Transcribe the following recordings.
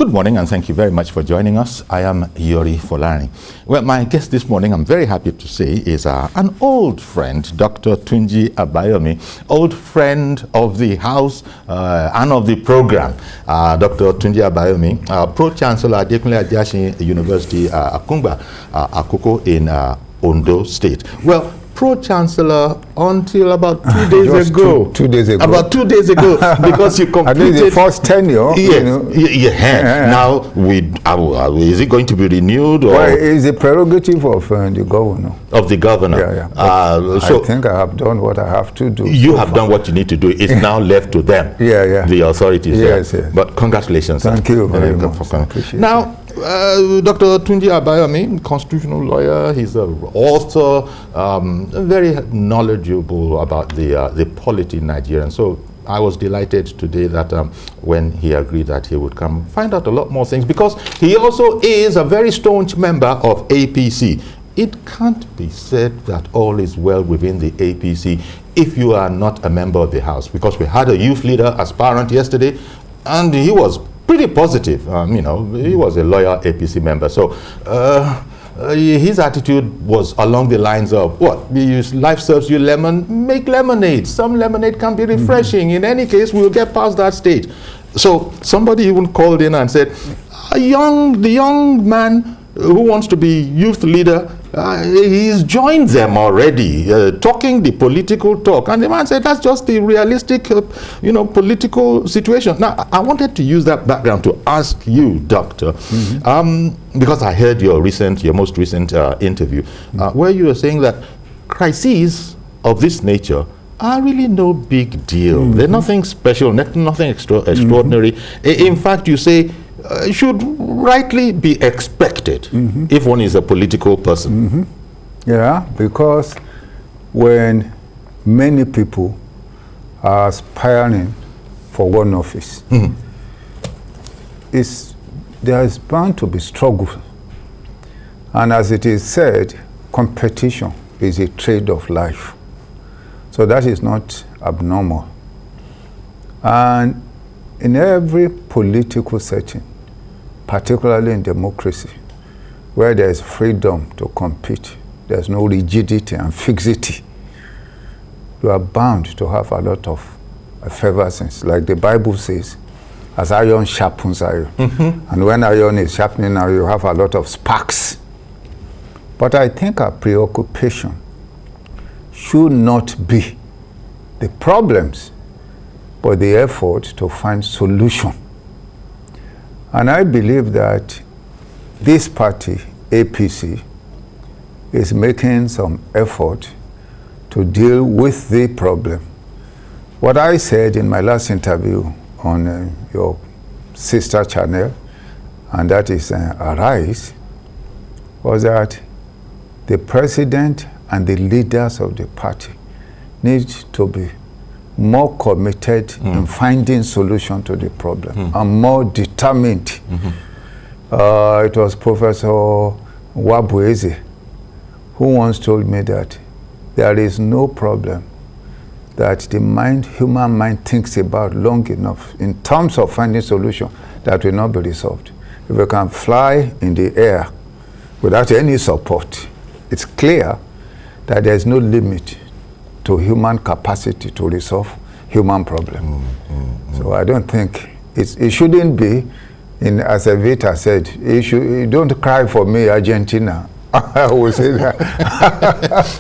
Good morning, and thank you very much for joining us. I am Yori Folani. Well, my guest this morning, I'm very happy to say, is an old friend, Dr. Tunji Abayomi, old friend of the house and of the program. Dr. Tunji Abayomi, Pro-Chancellor at Adekunle Ajasin University, Akungba, Akoko in Ondo State. Well, Pro-Chancellor until about 2 days ago. 2 days ago. About 2 days ago, because you completed... At least the first tenure. Yes, you know. Yeah. Now, is it going to be renewed? Or? Well, it's the prerogative of the governor. Of the governor? Yeah. So I think I have done what I have to do. You have done what you need to do. It's now left to them. The authorities. Yes. But congratulations. Thank you very much. Now, Dr. Tunji Abayomi, constitutional lawyer, he's an author, very knowledgeable about the polity in Nigeria. And so I was delighted today that when he agreed that he would come find out a lot more things, because he also is a very staunch member of APC. It can't be said that all is well within the APC if you are not a member of the House, because we had a youth leader aspirant yesterday, and he was pretty positive. He was a loyal APC member. So his attitude was along the lines of, life serves you lemon, make lemonade. Some lemonade can be refreshing. In any case, we'll get past that stage. So somebody even called in and said, the young man who wants to be youth leader, he's joined them already, talking the political talk. And the man said, that's just the realistic, political situation. Now, I wanted to use that background to ask you, Doctor, because I heard your most recent interview, where you were saying that crises of this nature are really no big deal. They're nothing special, nothing extraordinary. In fact, you say, should rightly be expected if one is a political person. Yeah, because when many people are aspiring for one office, there is bound to be struggle. And as it is said, competition is a trade of life. So that is not abnormal. And in every political setting, particularly in democracy, where there is freedom to compete, there's no rigidity and fixity, you are bound to have a lot of effervescence. Like the Bible says, as iron sharpens iron. And when iron is sharpening, now you have a lot of sparks. But I think our preoccupation should not be the problems, but the effort to find solution. And I believe that this party, APC, is making some effort to deal with the problem. What I said in my last interview on your sister channel, and that is Arise, was that the president and the leaders of the party need to be more committed in finding solution to the problem and more determined. It was Professor Wabueze who once told me that there is no problem that the human mind thinks about long enough in terms of finding solution that will not be resolved. If we can fly in the air without any support, it's clear that there is no limit to human capacity to resolve human problem. So I don't think it shouldn't be, as Evita said, don't cry for me, Argentina. I will say that.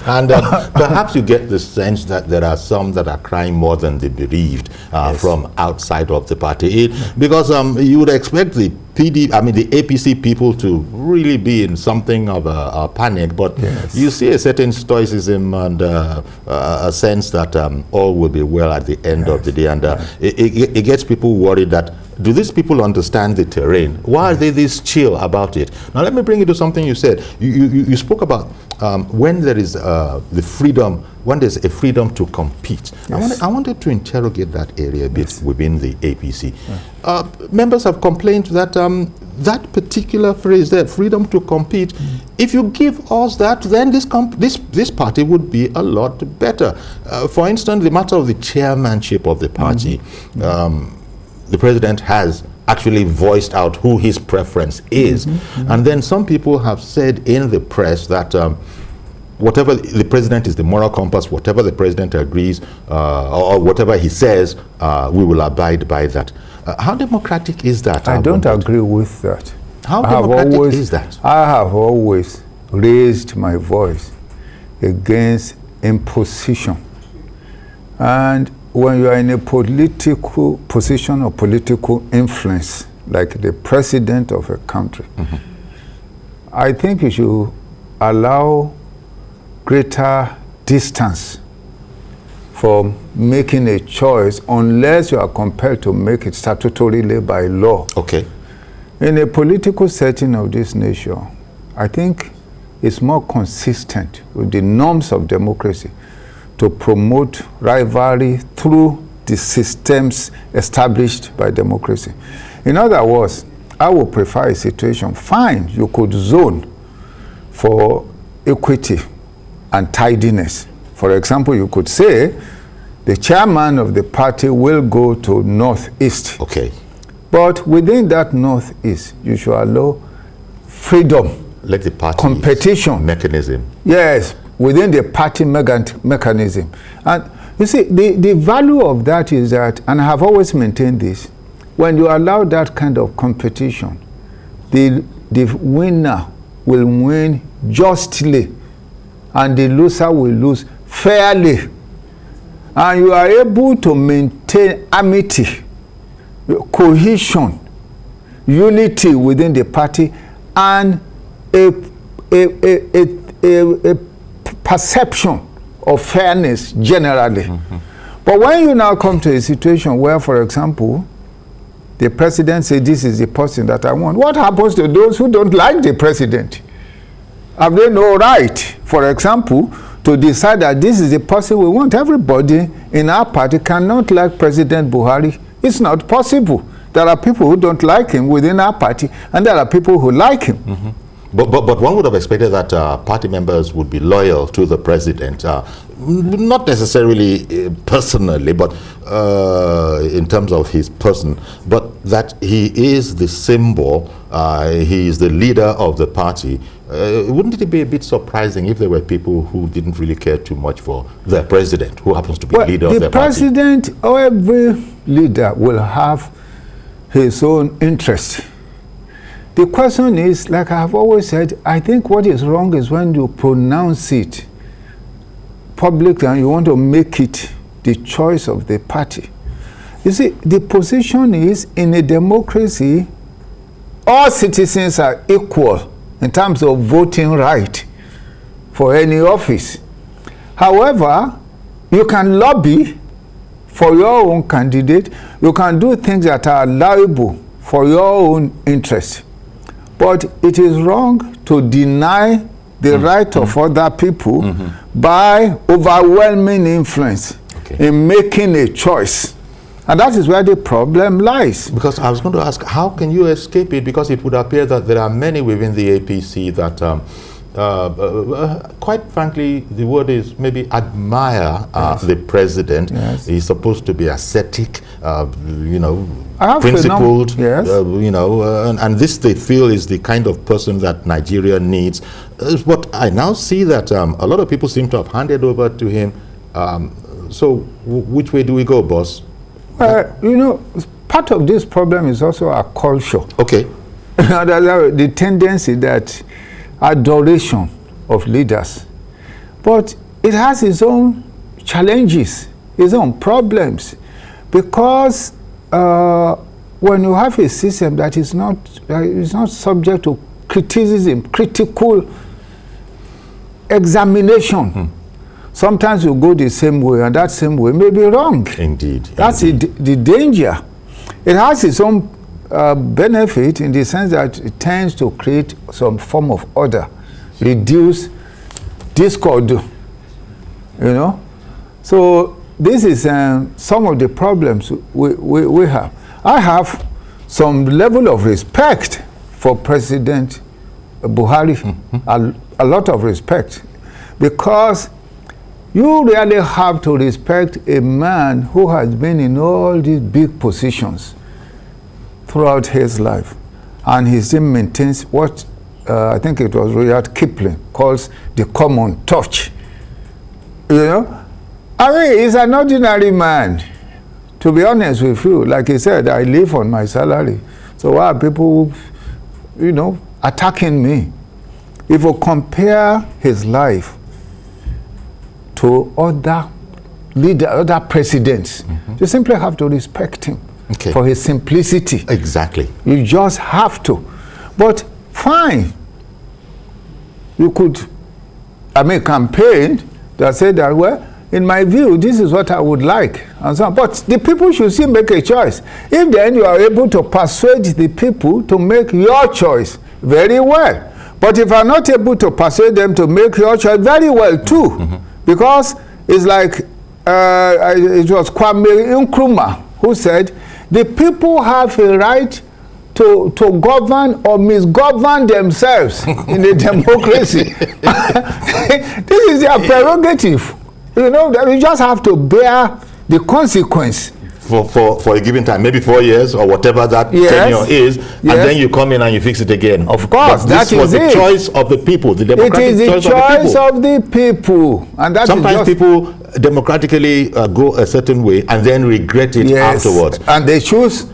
And perhaps you get the sense that there are some that are crying more than the bereaved from outside of the party. Because you would expect the the APC people to really be in something of a panic, but you see a certain stoicism and a sense that all will be well at the end of the day. And it gets people worried that, do these people understand the terrain? Why are they this chill about it? Now let me bring you to something you said. You spoke about when there is the freedom, when there's a freedom to compete. I wanted to interrogate that area a bit within the APC. Members have complained that that particular phrase there, freedom to compete, if you give us that, then this party would be a lot better. For instance, the matter of the chairmanship of the party, the president has actually voiced out who his preference is. And then some people have said in the press that whatever the president is the moral compass, whatever the president agrees or whatever he says, we will abide by that. How democratic is that? I don't agree with that. How democratic is that? I have always raised my voice against imposition. And when you are in a political position or political influence, like the president of a country, I think you should allow greater distance from making a choice unless you are compelled to make it statutorily by law. Okay. In a political setting of this nature, I think it's more consistent with the norms of democracy to promote rivalry through the systems established by democracy. In other words, I would prefer a situation, fine, you could zone for equity and tidiness. For example, you could say the chairman of the party will go to northeast. Okay. But within that northeast, you should allow freedom, Let the party competition mechanism. Yes, within the party mechanism. And you see, the value of that is that, and I have always maintained this, when you allow that kind of competition, the winner will win justly and the loser will lose fairly. And you are able to maintain amity, cohesion, unity within the party, and a perception of fairness generally. But when you now come to a situation where, for example, the president says this is the person that I want, what happens to those who don't like the president? Have they no right, for example, to decide that this is the person we want? Everybody in our party cannot like President Buhari. It's not possible. There are people who don't like him within our party, and there are people who like him. But one would have expected that party members would be loyal to the president, not necessarily personally, but in terms of his person, but that he is the symbol, he is the leader of the party. Wouldn't it be a bit surprising if there were people who didn't really care too much for the president, who happens to be leader of the party? The president or every leader will have his own interest. The question is, like I have always said, I think what is wrong is when you pronounce it publicly and you want to make it the choice of the party. You see, the position is, in a democracy, all citizens are equal in terms of voting right for any office. However, you can lobby for your own candidate. You can do things that are allowable for your own interest. But it is wrong to deny the right of other people by overwhelming influence in making a choice. And that is where the problem lies. Because I was going to ask, how can you escape it? Because it would appear that there are many within the APC that, quite frankly, the word is maybe admire the president. Yes. He's supposed to be ascetic, you know, principled, you know, and this they feel is the kind of person that Nigeria needs. But I now see that a lot of people seem to have handed over to him. So which way do we go, boss? You know, part of this problem is also our culture. Okay. The tendency that adoration of leaders. But it has its own challenges, its own problems. Because when you have a system that is not subject to criticism, critical examination, sometimes you go the same way, and that same way may be wrong. Indeed. That's the danger. It has its own benefit in the sense that it tends to create some form of order, reduce discord, you know. So this is some of the problems we have. I have some level of respect for President Buhari, a lot of respect, because you really have to respect a man who has been in all these big positions throughout his life. And he still maintains what I think it was Rudyard Kipling calls the common touch. You know? I mean, he's an ordinary man. To be honest with you, like he said, I live on my salary. So why are people, you know, attacking me? If you compare his life to other presidents, you simply have to respect him for his simplicity. Exactly. You just have to. But fine, you could, campaign that said that, well, in my view, this is what I would like, and so on. But the people should still make a choice. If then you are able to persuade the people to make your choice, very well. But if you are not able to persuade them to make your choice, very well too. Because it's like, it was Kwame Nkrumah who said, the people have a right to govern or misgovern themselves in a democracy. This is their prerogative. You know, that you just have to bear the consequence. For a given time, maybe 4 years or whatever that tenure is, and then you come in and you fix it again. Of course, that was the choice of the people, the democratic choice of the people. And that sometimes people democratically go a certain way and then regret it afterwards. And they choose,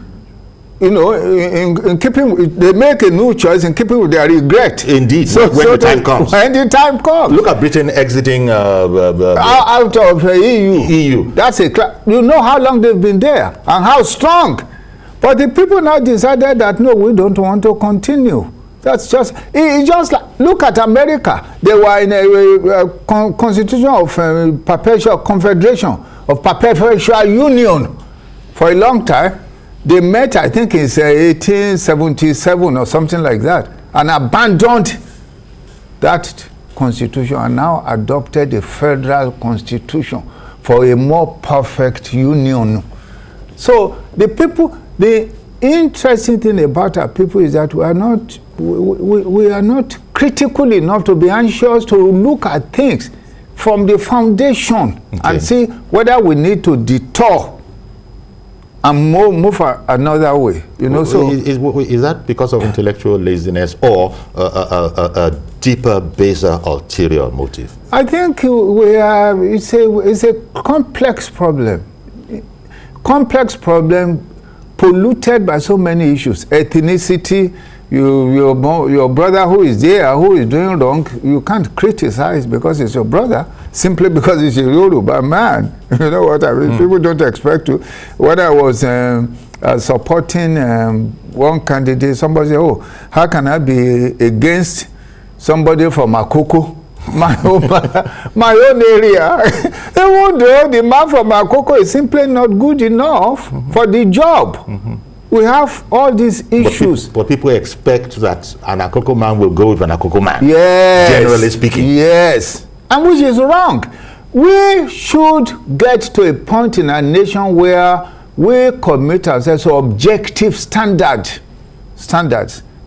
you know, in keeping, they make a new choice in keeping with their regret. Indeed, when the time comes. When the time comes. Look at Britain exiting out of EU. That's you know how long they've been there and how strong. But the people now decided that no, we don't want to continue. That's just, it's just like, look at America. They were in a constitution of perpetual confederation, of perpetual union for a long time. They met, I think it's 1877 or something like that, and abandoned that constitution and now adopted a federal constitution for a more perfect union. So the people, the interesting thing about our people is that we are not critical enough to be anxious to look at things from the foundation and see whether we need to detour and move another way, you know. So is that because of intellectual laziness or a deeper, baser, ulterior motive? I think it's a complex problem. Complex problem polluted by so many issues. Ethnicity, your brother who is there, who is doing wrong, you can't criticize because it's your brother, simply because he's a Yoruba man. You know what I mean? People don't expect to. When I was supporting one candidate, somebody said, oh, how can I be against somebody from Akoko? My own area. They won't do. The man from Akoko is simply not good enough for the job. We have all these issues. But people expect that an Akoko man will go with an Akoko man. Yes. Generally speaking. Yes. And which is wrong. We should get to a point in our nation where we commit ourselves to objective standards,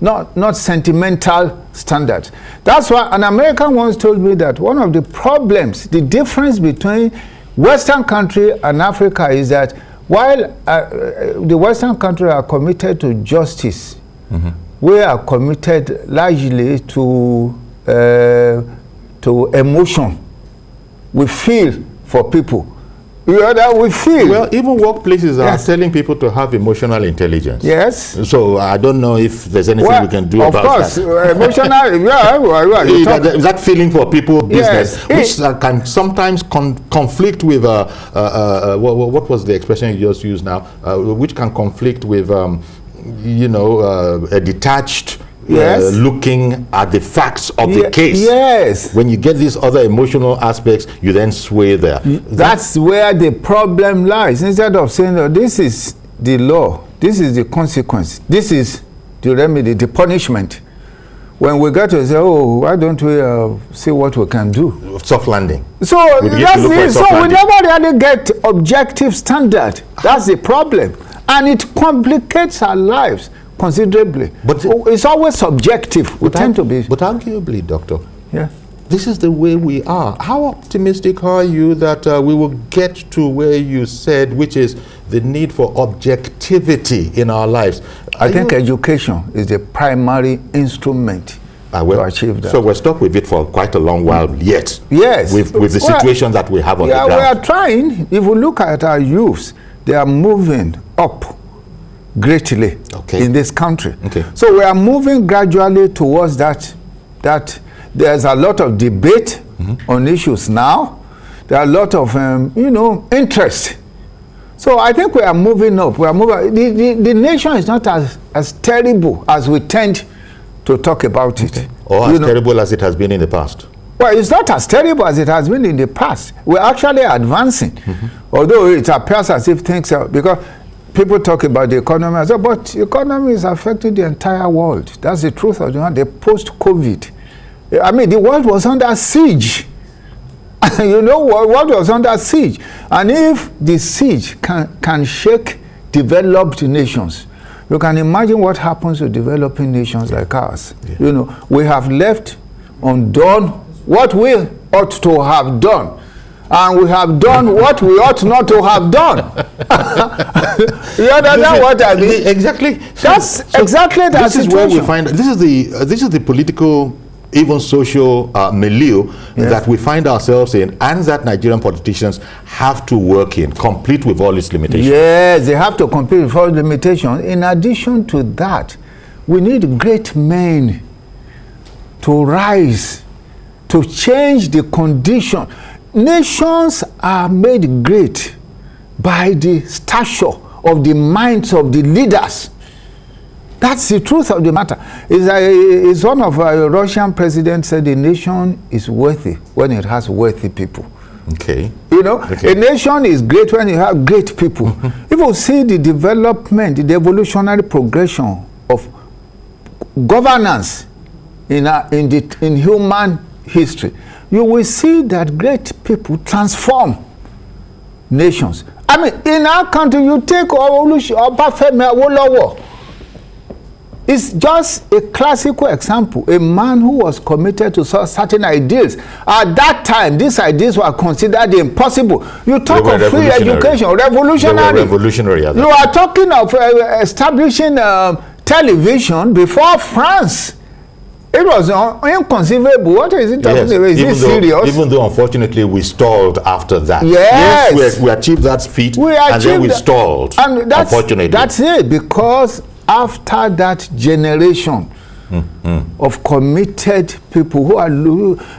not sentimental standards. That's why an American once told me that one of the problems, the difference between Western country and Africa is that while the Western countries are committed to justice, we are committed largely to emotion. We feel for people. We feel. Well, even workplaces are telling people to have emotional intelligence. Yes. So I don't know if there's anything we can do about that. Of course, emotional. That feeling for people business, which can sometimes conflict with what was the expression you just used now? Which can conflict with a detached. Looking at the facts of the case. Yes. When you get these other emotional aspects, you then sway there. That's where the problem lies. Instead of saying, oh, this is the law, this is the consequence, this is the remedy, the punishment. When we get to say, oh, why don't we see what we can do? Soft landing. So that's it. So we never really get objective standard. That's the problem. And it complicates our lives considerably. But it's always subjective. We tend to be. But arguably, Doctor, this is the way we are. How optimistic are you that we will get to where you said, which is the need for objectivity in our lives? I think education is the primary instrument to achieve that. So we're stuck with it for quite a long while yet. Yes. With the situation that we have on the ground. We are trying. If we look at our youths, they are moving up greatly in this country. So we are moving gradually towards that there's a lot of debate on issues now. There are a lot of interest. So I think we are moving up. We are moving. The nation is not as terrible as we tend to talk about it. Or as terrible as it has been in the past. Well, it's not as terrible as it has been in the past. We're actually advancing. Although it appears as if things are, because people talk about the economy, but the economy is affecting the entire world. That's the truth of the post-COVID. I mean, the world was under siege. The world was under siege. And if the siege can shake developed nations, you can imagine what happens to developing nations like ours. We have left undone what we ought to have done. And we have done what we ought not to have done. You understand what I mean? Exactly. That's exactly that situation. This is where we find, this is the political, even social milieu that we find ourselves in, and that Nigerian politicians have to work in, complete with all its limitations. Yes, they have to complete with all limitations. In addition to that, we need great men to rise, to change the condition. Nations are made great by the stature of the minds of the leaders. That's the truth of the matter. It's one of our Russian presidents said the nation is worthy when it has worthy people. A nation is great when you have great people. If you see the development, the evolutionary progression of governance in human history, you will see that great people transform nations. I mean, in our country, you take Obafemi Awolowo. It's just a classical example. A man who was committed to certain ideals. At that time, these ideas were considered impossible. You talk of free education, revolutionary. They were revolutionary. You are talking of establishing television before France. It was inconceivable. What is it? Is it serious? Even though, unfortunately, we stalled after that. Yes, we achieved that feat, and then we stalled. And unfortunately, that's it. Because after that generation of committed people who are,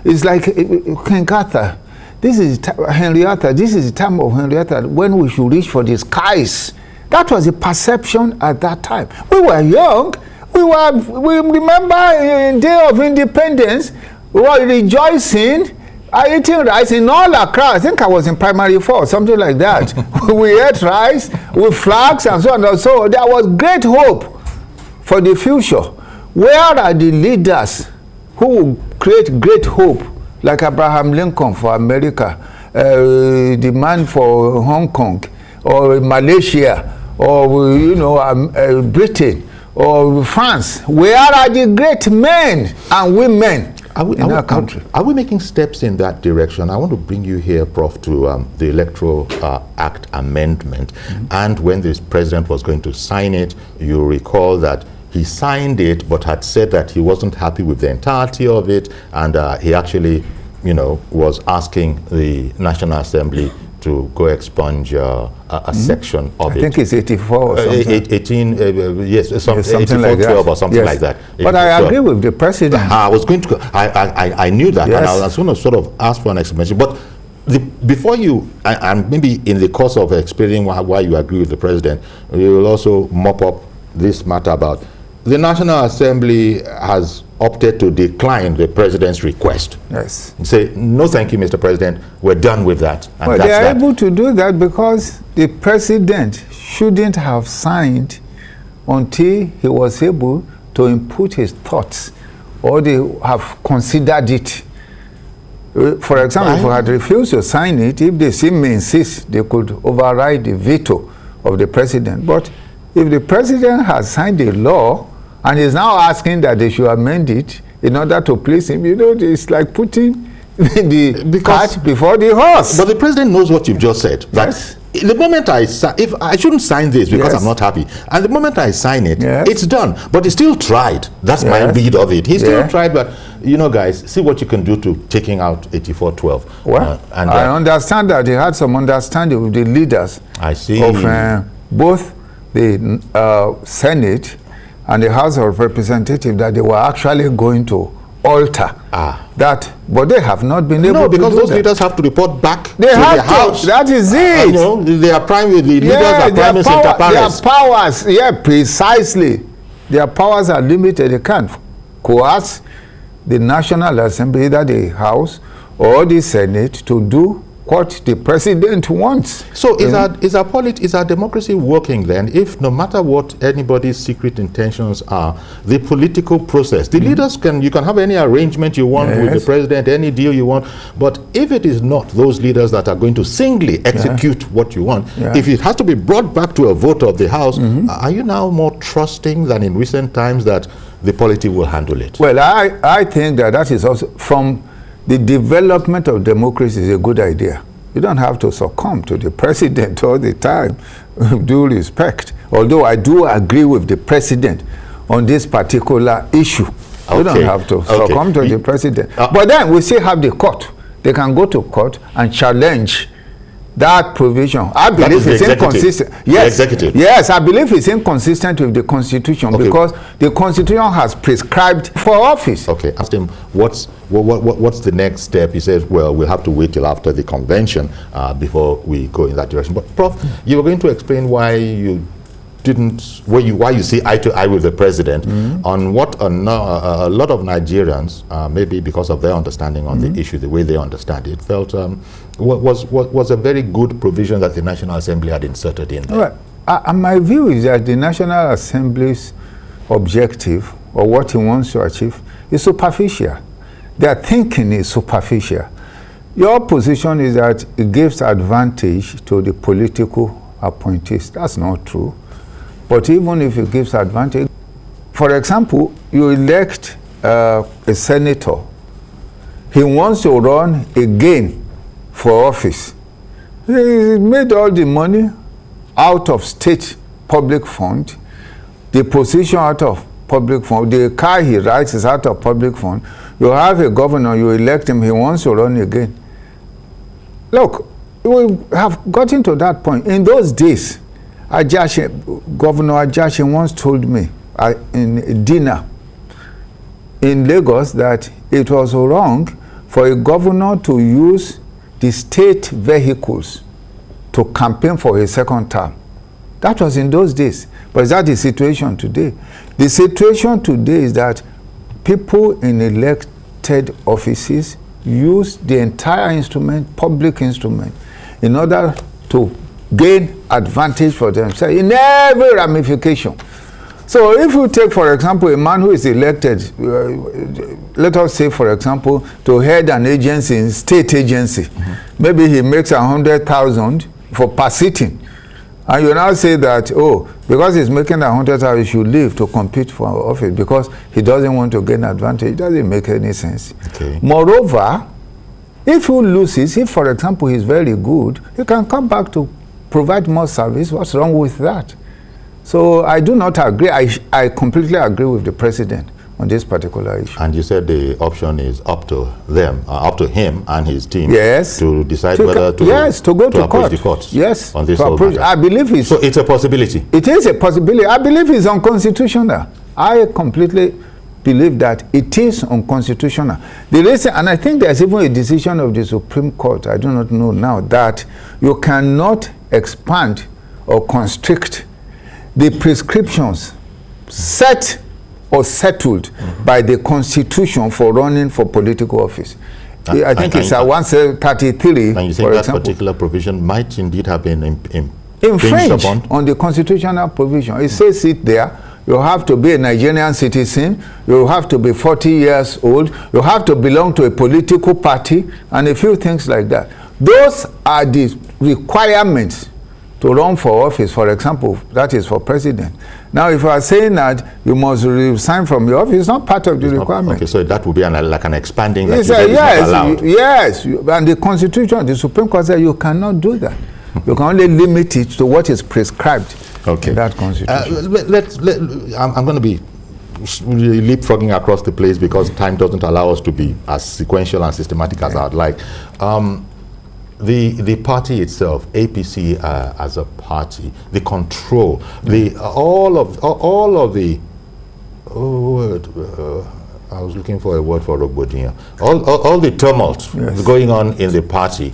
it's like King Arthur. This is Henrietta. This is the time of Henrietta when we should reach for the skies. That was the perception at that time. We were young. We remember in Day of Independence, we were rejoicing, eating rice in all Accra. I think I was in primary 4, something like that. We ate rice with flags and so on and so on. There was great hope for the future. Where are the leaders who will create great hope, like Abraham Lincoln for America, the man for Hong Kong, or Malaysia, or Britain, or France? Where are the great men and women in our country? Are we making steps in that direction? I want to bring you here, Prof, to the Electoral Act amendment. And when this president was going to sign it, you recall that he signed it, but had said that he wasn't happy with the entirety of it, and he actually, was asking the National Assembly to go expunge a section of it. I think it's 84 or something. 18, yes, something 84, like 12 or something like that. But I agree with the president. I was going to, I knew that, and I was going to sort of ask for an explanation. But before you, and maybe in the course of explaining why you agree with the president, you will also mop up this matter about the National Assembly has opted to decline the president's request. Yes. Say, no thank you, Mr. President, we're done with that. And well, they are able to do that because the president shouldn't have signed until he was able to input his thoughts, or they have considered it. For example, if we had refused to sign it, if they seem to insist, they could override the veto of the president. But if the president has signed a law and is now asking that they should amend it, in order to please him. You know, it's like putting the cart before the horse. But the president knows what you've just said. Yes. The moment if I shouldn't sign this because I'm not happy, and the moment I sign it, it's done. But he still tried. That's my read of it. He still tried, but you know, guys, see what you can do to taking out 8412. Well, I understand that he had some understanding with the leaders. I see. Of both the Senate and the House of Representatives, that they were actually going to alter that, but they have not been able to do that. No, because those leaders have to report back to the House. That is it. You know, they are the leaders are prime minister inter pares. Their powers, precisely. Their powers are limited. They can't coerce the National Assembly, either the House or the Senate, to do what the president wants. So is our democracy working then, if no matter what anybody's secret intentions are, the political process, the leaders you can have any arrangement you want with the president, any deal you want, but if it is not those leaders that are going to singly execute what you want, if it has to be brought back to a vote of the House, are you now more trusting than in recent times that the polity will handle it? Well, I think that is also from the development of democracy is a good idea. You don't have to succumb to the president all the time, with due respect. Although I do agree with the president on this particular issue. You don't have to succumb to the president. But then we still have the court. They can go to court and challenge that provision. I believe it's inconsistent. Yes, yes, I believe it's inconsistent with the Constitution because the Constitution has prescribed for office. Okay, asked him what's the next step. He says, well, we'll have to wait till after the convention before we go in that direction. But Prof, you were going to explain why you didn't, why you see eye to eye with the president on what a lot of Nigerians, maybe because of their understanding on the issue, the way they understand it, felt was a very good provision that the National Assembly had inserted in there. Right. My view is that the National Assembly's objective, or what he wants to achieve, is superficial. Their thinking is superficial. Your position is that it gives advantage to the political appointees. That's not true. But even if it gives advantage, for example, you elect a senator. He wants to run again for office. He made all the money out of state public fund, the position out of public fund, the car he rides is out of public fund. You have a governor, you elect him, he wants to run again. Look, we have gotten to that point. In those days, Governor Ajashi once told me in a dinner in Lagos that it was wrong for a governor to use the state vehicles to campaign for a second term. That was in those days. But is that the situation today? The situation today is that people in elected offices use the entire instrument, public instrument, in order to gain advantage for themselves in every ramification. So if you take, for example, a man who is elected, let us say, for example, to head an agency, state agency, maybe he makes 100,000 for per sitting. And you now say that, oh, because he's making 100,000, he should leave to compete for office because he doesn't want to gain advantage. It doesn't make any sense. Okay. Moreover, if he loses, if, for example, he's very good, he can come back to provide more service. What's wrong with that? So I do not agree. I completely agree with the president on this particular issue. And you said the option is up to them, up to him and his team, to decide whether to go to approach the courts. Yes, on this to approach. I believe it's so. It's a possibility. It is a possibility. I believe it's unconstitutional. I completely believe that it is unconstitutional. The reason, and I think there's even a decision of the Supreme Court, I do not know now, that you cannot expand or constrict the prescriptions set or settled by the Constitution for running for political office. I think it's at 133. And you think that particular provision might indeed have been infringed on the constitutional provision. It says it there. You have to be a Nigerian citizen. You have to be 40 years old. You have to belong to a political party and a few things like that. Those are the requirements to run for office, for example, that is for president. Now, if you are saying that you must resign from your office, it's not part of the requirement. Okay, so that would be like an expanding that yes, not allowed. Yes, and the Constitution, the Supreme Court said you cannot do that. You can only limit it to what is prescribed in that Constitution. I'm going to be leapfrogging across the place because time doesn't allow us to be as sequential and systematic as I'd like. The party itself, APC as a party, the control, all of the I was looking for a word for Rogbodinya. All the tumult going on in the party,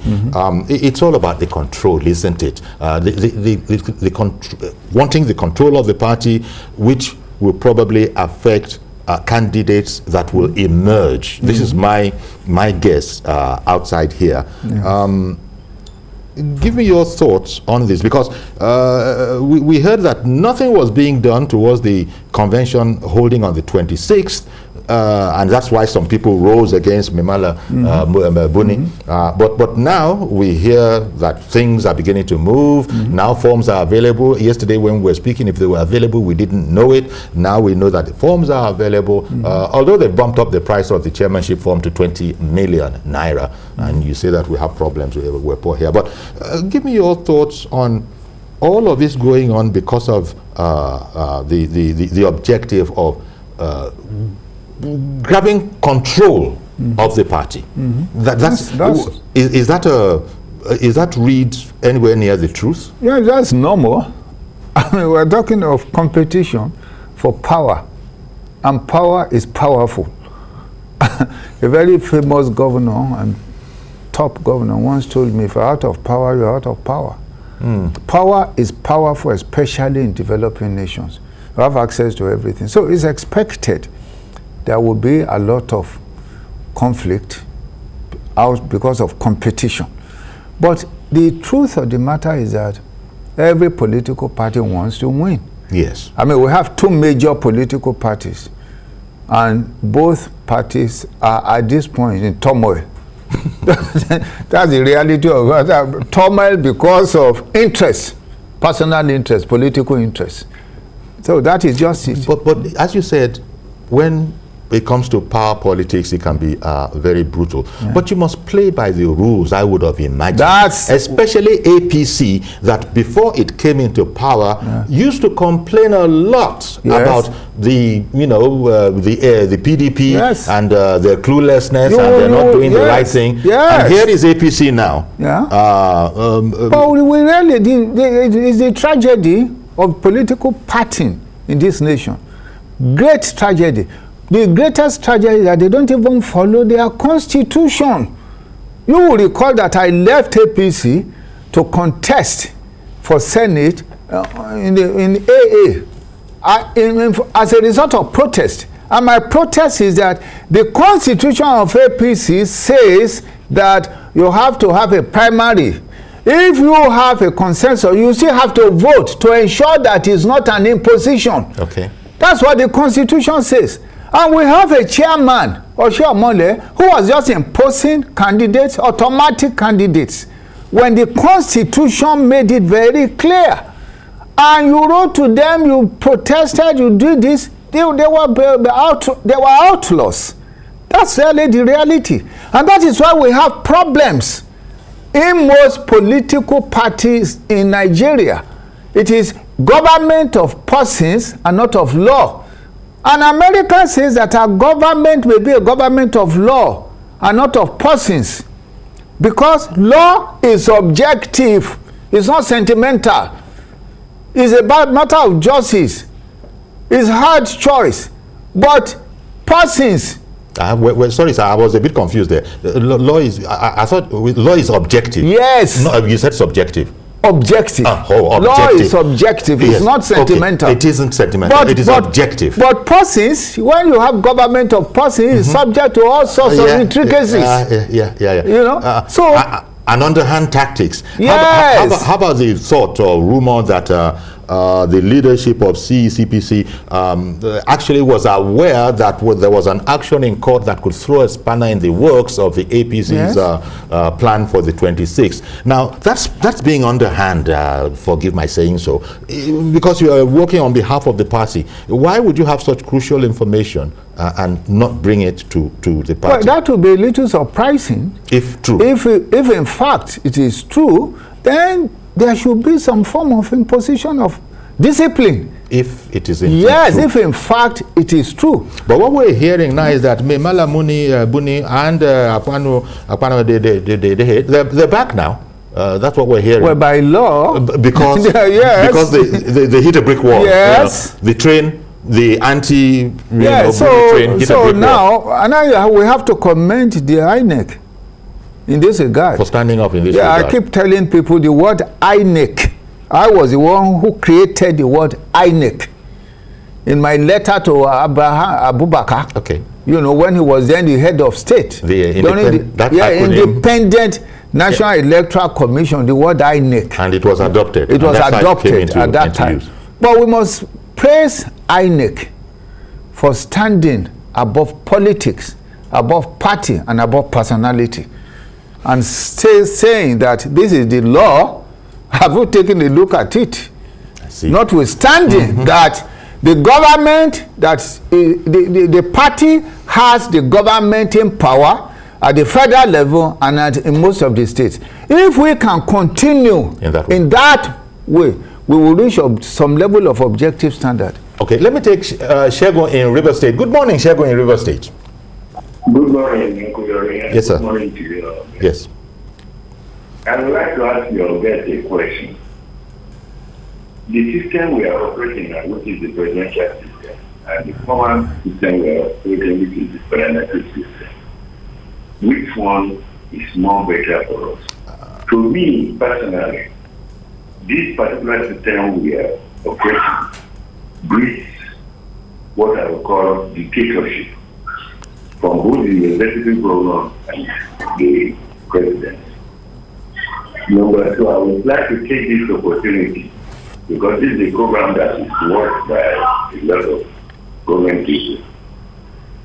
it's all about the control, isn't it? Wanting the control of the party, which will probably affect candidates that will emerge. This is my guess outside here. Give me your thoughts on this, because we heard that nothing was being done towards the convention holding on the 26th, and that's why some people rose against Mimala Buni. But now we hear that things are beginning to move. Now forms are available. Yesterday when we were speaking, if they were available, we didn't know it. Now we know that the forms are available. Although they bumped up the price of the chairmanship form to 20 million naira, and you say that we have problems, we're poor here. But give me your thoughts on all of this going on because of the objective of grabbing control of the party. Is that read anywhere near the truth? Yeah, that's normal. I mean, we're talking of competition for power, and power is powerful. A very famous governor and top governor once told me, if you're out of power, you're out of power. Power is powerful, especially in developing nations. You have access to everything. So it's expected there will be a lot of conflict out because of competition. But the truth of the matter is that every political party wants to win. Yes. I mean, we have two major political parties, and both parties are at this point in turmoil. That's the reality of turmoil because of interest, personal interest, political interest. So that is just it. But as you said, when it comes to power politics, it can be very brutal. But you must play by the rules, I would have imagined. Especially APC, that before it came into power, used to complain a lot about the, the PDP and their cluelessness, and they're not doing the right thing. And here is APC now. But we really, it's the tragedy of political partying in this nation. Great tragedy. The greatest tragedy is that they don't even follow their constitution. You will recall that I left APC to contest for Senate in AA as a result of protest. And my protest is that the constitution of APC says that you have to have a primary. If you have a consensus, you still have to vote to ensure that it's not an imposition. Okay. That's what the constitution says. And we have a chairman, Oshiomole, who was just imposing candidates, automatic candidates, when the constitution made it very clear. And you wrote to them, you protested, you did this, they were outlaws. That's really the reality. And that is why we have problems in most political parties in Nigeria. It is government of persons and not of law. And America says that our government will be a government of law and not of persons, because law is objective, it's not sentimental, it's about matter of justice, it's hard choice. But persons, sorry, sir, I was a bit confused there. Law is, I thought law is objective. Yes. No, you said subjective. Objective. Objective. Law is objective. It's not sentimental. Okay. It isn't sentimental. It is objective. But persons, when you have government of persons, is subject to all sorts of intricacies. You know. So and underhand tactics. Yes. How about the thought or rumor that the leadership of CECPC actually was aware that there was an action in court that could throw a spanner in the works of the APC's plan for the 26th. Now, that's being underhand, forgive my saying so, because you are working on behalf of the party. Why would you have such crucial information and not bring it to the party? Well, that would be a little surprising. If true. If in fact it is true, then there should be some form of imposition of discipline. If it is indeed yes, true. if in fact it is true. But what we're hearing now is that Memala Muni, Buni, and Apano, they're back now. That's what we're hearing. Well, by law, because yes. because they hit a brick wall. Yes, the train, the anti train hit a brick wall. And now we have to commend the INEC in this regard for standing up in this regard. I keep telling people the word INEC. I was the one who created the word INEC in my letter to Abubakar. Okay. You know, when he was then the head of state. The Independent National Electoral Commission, the word INEC. And it was adopted. It was adopted at that time. Use. But we must praise INEC for standing above politics, above party, and above personality. And saying that this is the law. Have you taken a look at it? I see. Notwithstanding that the government, the party has the government in power at the federal level and in most of the states. If we can continue in that way, we will reach some level of objective standard. Okay, let me take Shegun in River State. Good morning, Shegun in River State. Good morning, yes, sir. Good morning to you. Yes. I would like to ask your guest a question. The system we are operating on, which is the presidential system, and the former system we are operating, which is the parliamentary system, which one is more better for us? To me, personally, this particular system we are operating breeds what I would call dictatorship from both the executive governor and the president. Number two, I would like to take this opportunity because this is a program that is worked by a lot of government people.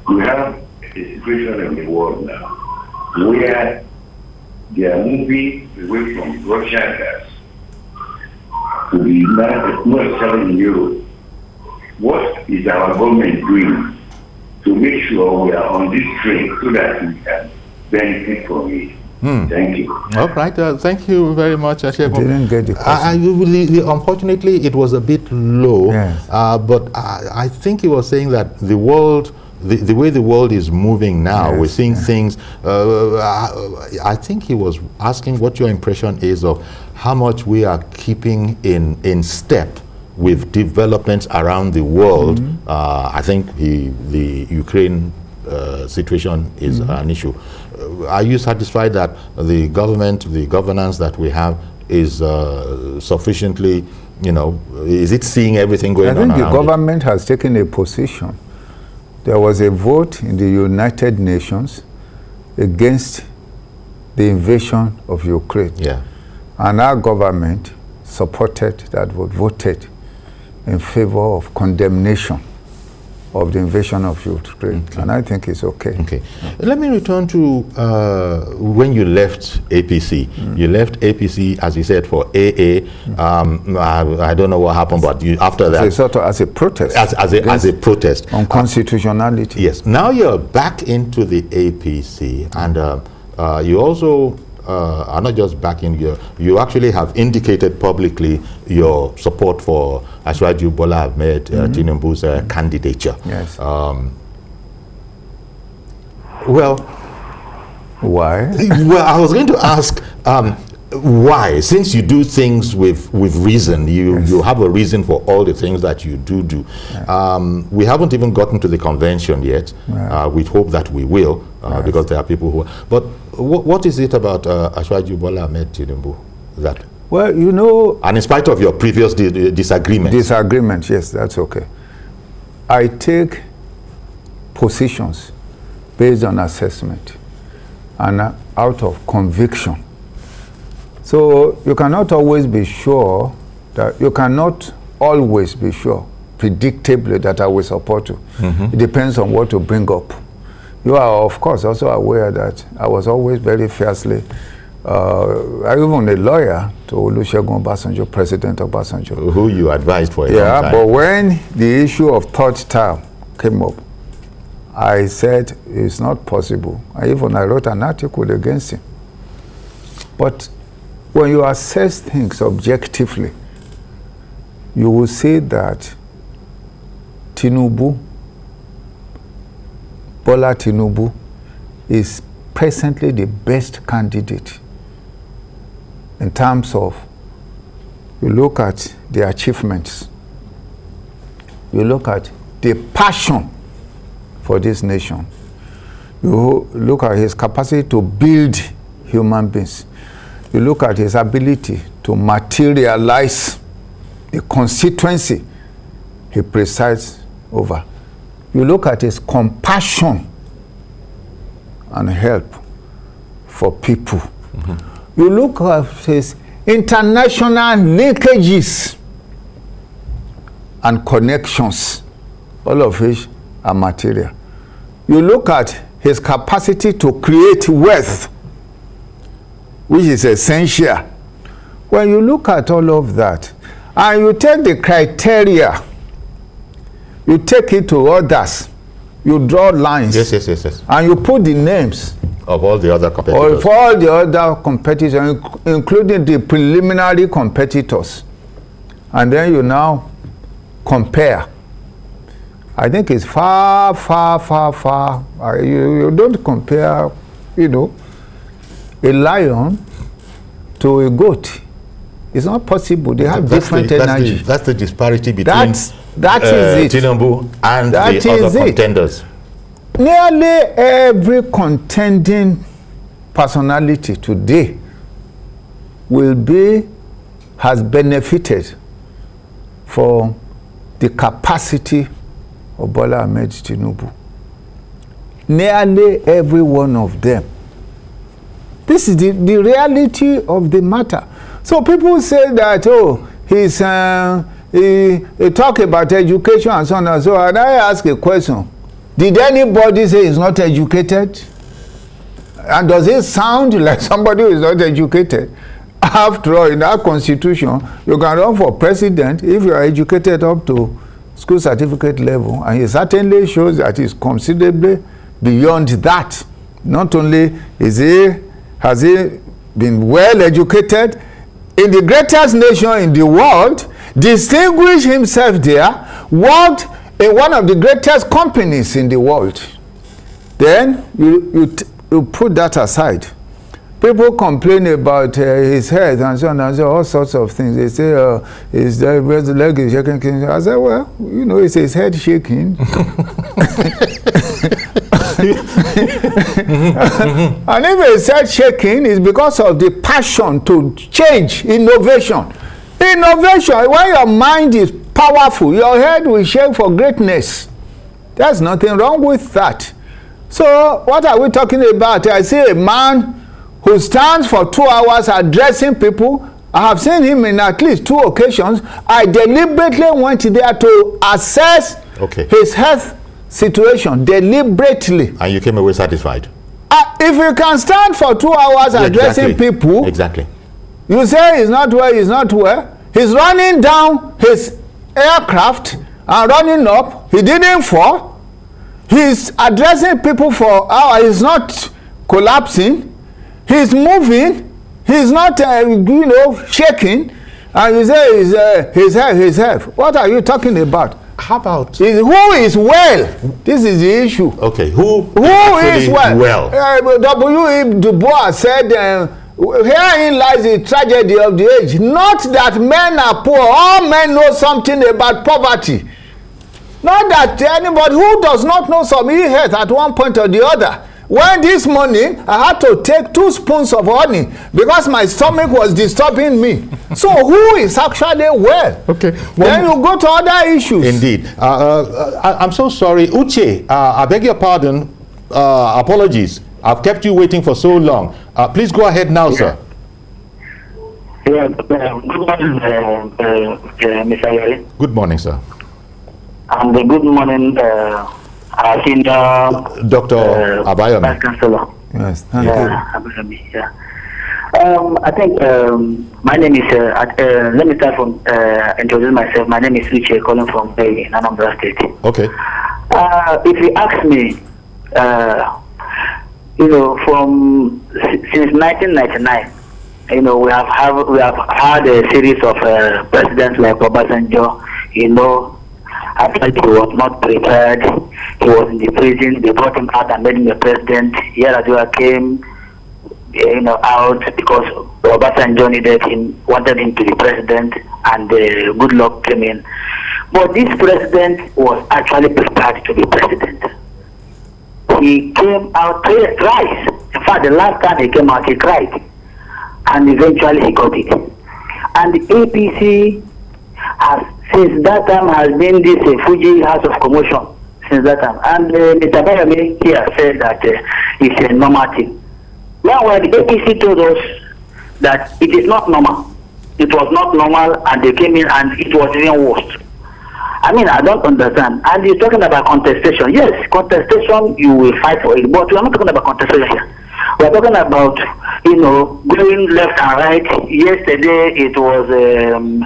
We have a situation in the world now where they are moving away from Russian gas to the United States in Europe. What is our government doing to make sure we are on this train so that we can benefit from it? Thank you. All right. Thank you very much, Shegun. Didn't get the question. Unfortunately, it was a bit low. Yes. But I think he was saying that the world, the way the world is moving now, yes, we're seeing things. I think he was asking what your impression is of how much we are keeping in step with developments around the world. I think the Ukraine situation is an issue. Are you satisfied that the governance that we have is sufficiently, is it seeing everything going on? I think the government has taken a position. There was a vote in the United Nations against the invasion of Ukraine. Yeah. And our government supported that vote, voted in favor of condemnation of the invasion of Ukraine, and I think it's okay. Okay. Let me return to when you left APC. You left APC, as you said, for AA. I don't know what happened, but after that, as a protest, as a protest on constitutionality. Yes. Now you're back into the APC, and you also are not just back in here. You actually have indicated publicly your support for Ashwaju Bola Ahmed Tinubu's candidature. Yes. Well, why? Well, I was going to ask why, since you do things with reason, you have a reason for all the things that you do. Yes. We haven't even gotten to the convention yet. Right. We hope that we will, yes, because there are people who. But what is it about Ashwaju Bola Ahmed Tinubu that? Well, and in spite of your previous disagreements. Disagreements, yes, that's okay. I take positions based on assessment and out of conviction. So you cannot always be sure that you cannot always be sure, predictably, that I will support you. It depends on what to bring up. You are, of course, also aware that I was always very fiercely, even a lawyer to Olusegun Obasanjo, President Obasanjo. Who you advised for a long time. But when the issue of third term came up, I said it's not possible. I wrote an article against him. But when you assess things objectively, you will see that Tinubu, Bola Tinubu, is presently the best candidate in terms of, you look at the achievements, you look at the passion for this nation, you look at his capacity to build human beings, you look at his ability to materialize the constituency he presides over. You look at his compassion and help for people. You look at his international linkages and connections, all of which are material. You look at his capacity to create wealth, which is essential. When you look at all of that, and you take the criteria, you take it to others, you draw lines, Yes. and you put the names Of all the other competitors. of all the other competitors, including the preliminary competitors, and then you now compare. I think it's far. You don't compare, a lion to a goat. It's not possible. They have different energy. That's the disparity between that is it. Tinubu and That the other is it. contenders. Nearly every contending personality today has benefited from the capacity of Bola Ahmed Tinubu. Nearly every one of them. This is the reality of the matter. So people say that, he talk about education and so on and so on. And I ask a question. Did anybody say he's not educated? And does it sound like somebody who is not educated? After all, in our constitution, you can run for president if you are educated up to school certificate level, and he certainly shows that he's considerably beyond that. Not only has he been well educated in the greatest nation in the world, distinguished himself there, worked in one of the greatest companies in the world. Then you put that aside. People complain about his health and so on and so on, all sorts of things. They say his leg is shaking. I say, well, it's his head shaking. And if his head shaking, it's because of the passion to change, innovation. Innovation, when your mind is powerful, your head will shake for greatness. There's nothing wrong with that. So what are we talking about? I see a man who stands for 2 hours addressing people. I have seen him in at least 2 occasions. I deliberately went there to assess his health situation, deliberately. And you came away satisfied? If you can stand for 2 hours addressing people, you say he's not well. He's running down his aircraft and running up. He didn't fall. He's addressing people for hours. He's not collapsing. He's moving. He's not, shaking. And you say his health. What are you talking about? How about who is well? This is the issue. Okay, who is well? W.E. Du Bois said, herein lies the tragedy of the age. Not that men are poor. All men know something about poverty. Not that anybody who does not know some health at one point or the other. When this morning, I had to take 2 spoons of honey because my stomach was disturbing me. So who is actually well? Okay. Then you go to other issues. Indeed. I'm so sorry. Uche, I beg your pardon. Apologies. I've kept you waiting for so long. Please go ahead now, sir. Yeah, good morning, Mr. Yari. Good morning, sir. And good morning, our senior Dr. Abayomi. Vice Chancellor. Yes, thank you. Abayomi, yeah. I think my name is, let me start from introducing myself. My name is Uche, calling from Bay in Anambra State. Okay. If you ask me, from since 1999, we have had a series of presidents like Obasanjo. Actually, he was not prepared. He was in the prison. They brought him out and made him a president. Yar'Adua came, out because Obasanjo wanted him to be president, and good luck came in. But this president was actually prepared to be president. He came out thrice. In fact, the last time he came out, he cried. And eventually he got it. And the APC has, since that time, has been this Fuji house of commotion since that time. And Mr. Abayomi here said that it's a normal thing. Now, when the APC told us that it is not normal, it was not normal, and they came in and it was even worse. I mean, I don't understand. And you're talking about contestation. Yes, contestation, you will fight for it. But we are not talking about contestation here. We are talking about, going left and right. Yesterday, it was the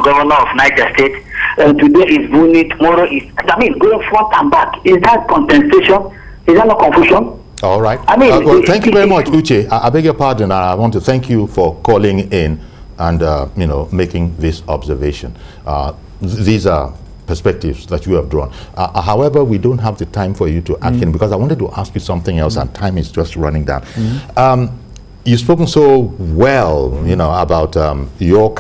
governor of Niger State. Today is Buni. Tomorrow is, going front and back. Is that contestation? Is that not confusion? All right. Well, thank you very much, Uche. I beg your pardon. I want to thank you for calling in and making this observation. These are perspectives that you have drawn. However, we don't have the time for you to act in, because I wanted to ask you something else, and time is just running down. You've spoken so well, about your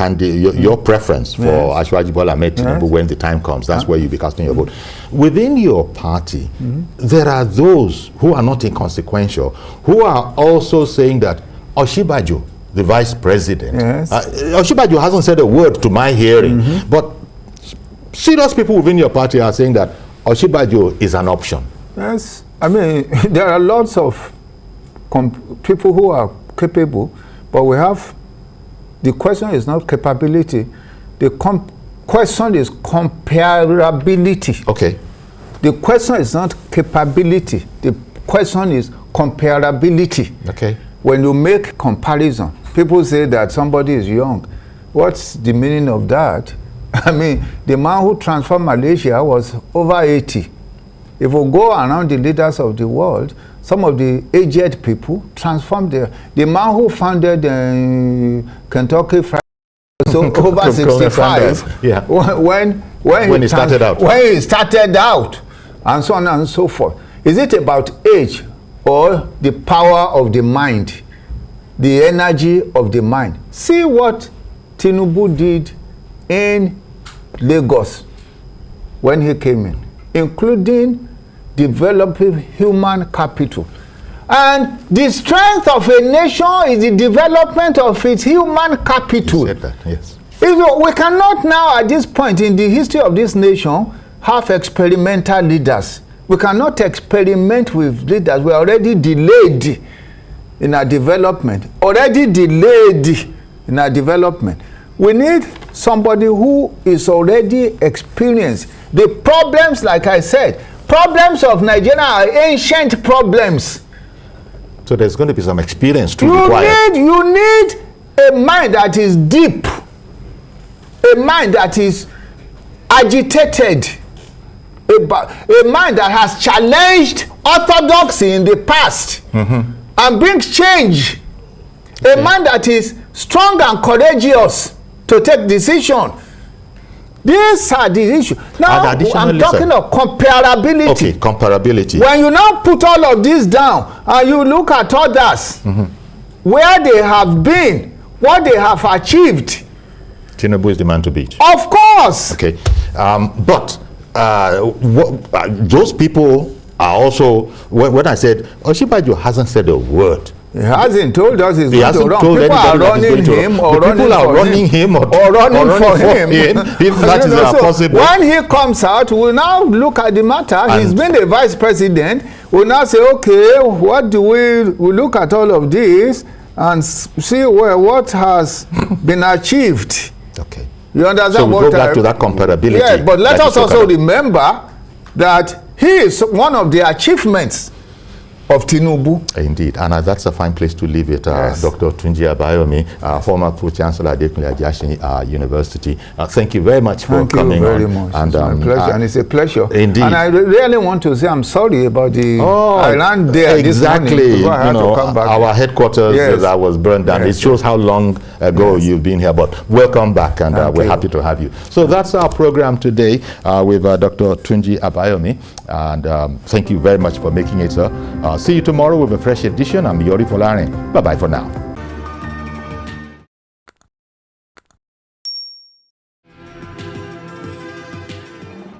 preference for Ashwaji Bola Tinubu when the time comes. That's where you'll be casting your vote. Within your party, there are those who are not inconsequential, who are also saying that Osinbajo, the vice president, Osinbajo hasn't said a word to my hearing, but serious people within your party are saying that Osinbajo is an option. Yes, there are lots of people who are capable, but the question is not capability. The question is comparability. Okay. The question is not capability. The question is comparability. Okay. When you make comparison, people say that somebody is young. What's the meaning of that? The man who transformed Malaysia was over 80. If we go around the leaders of the world, some of the aged people transformed the man who founded Kentucky Fried so over 65. Yeah. When he started out, and so on and so forth. Is it about age or the power of the mind, the energy of the mind? See what Tinubu did in Lagos when he came in, including developing human capital. And the strength of a nation is the development of its human capital. You said that, yes. We cannot now, at this point in the history of this nation, have experimental leaders. We cannot experiment with leaders. We are already delayed in our development. We need somebody who is already experienced. The problems, like I said, problems of Nigeria are ancient problems. So there's going to be some experience to require. You need a mind that is deep, a mind that is agitated, a mind that has challenged orthodoxy in the past and brings change, a mind that is strong and courageous to take decision. These are the issues. Now, I'm talking of comparability. Okay, comparability. When you now put all of this down and you look at others, where they have been, what they have achieved. Tinubu is the man to beat. Of course. Okay. But those people are also, when I said Osinbajo hasn't said a word He hasn't told us he's He going to hasn't run. told People are anybody that he's running going him to or run. running People are for running him or running for him. if that is So possible. when he comes out, we'll now look at the matter. He's been a vice president. We'll now say, okay, what do we look at all of this and see what has been achieved. Okay. You understand? So we go back to that comparability. Yeah, but let us also about. remember that he is one of the achievements of Tinubu. Indeed, and that's a fine place to leave it. Yes. Dr. Tunji Abayomi, former Pro-Chancellor at Adekunle University. Thank you very much for coming on. Thank you very much. And, it's my pleasure, and it's a pleasure. Indeed. And I really want to say I'm sorry about the island there exactly. this morning. I had to come back. Our headquarters that was burned down. Yes. It shows how long ago you've been here, but welcome back, and we're happy to have you. So that's our program today with Dr. Tunji Abayomi, and thank you very much for making it, sir. See you tomorrow with a fresh edition. I'm Yori Folare. Bye-bye for now.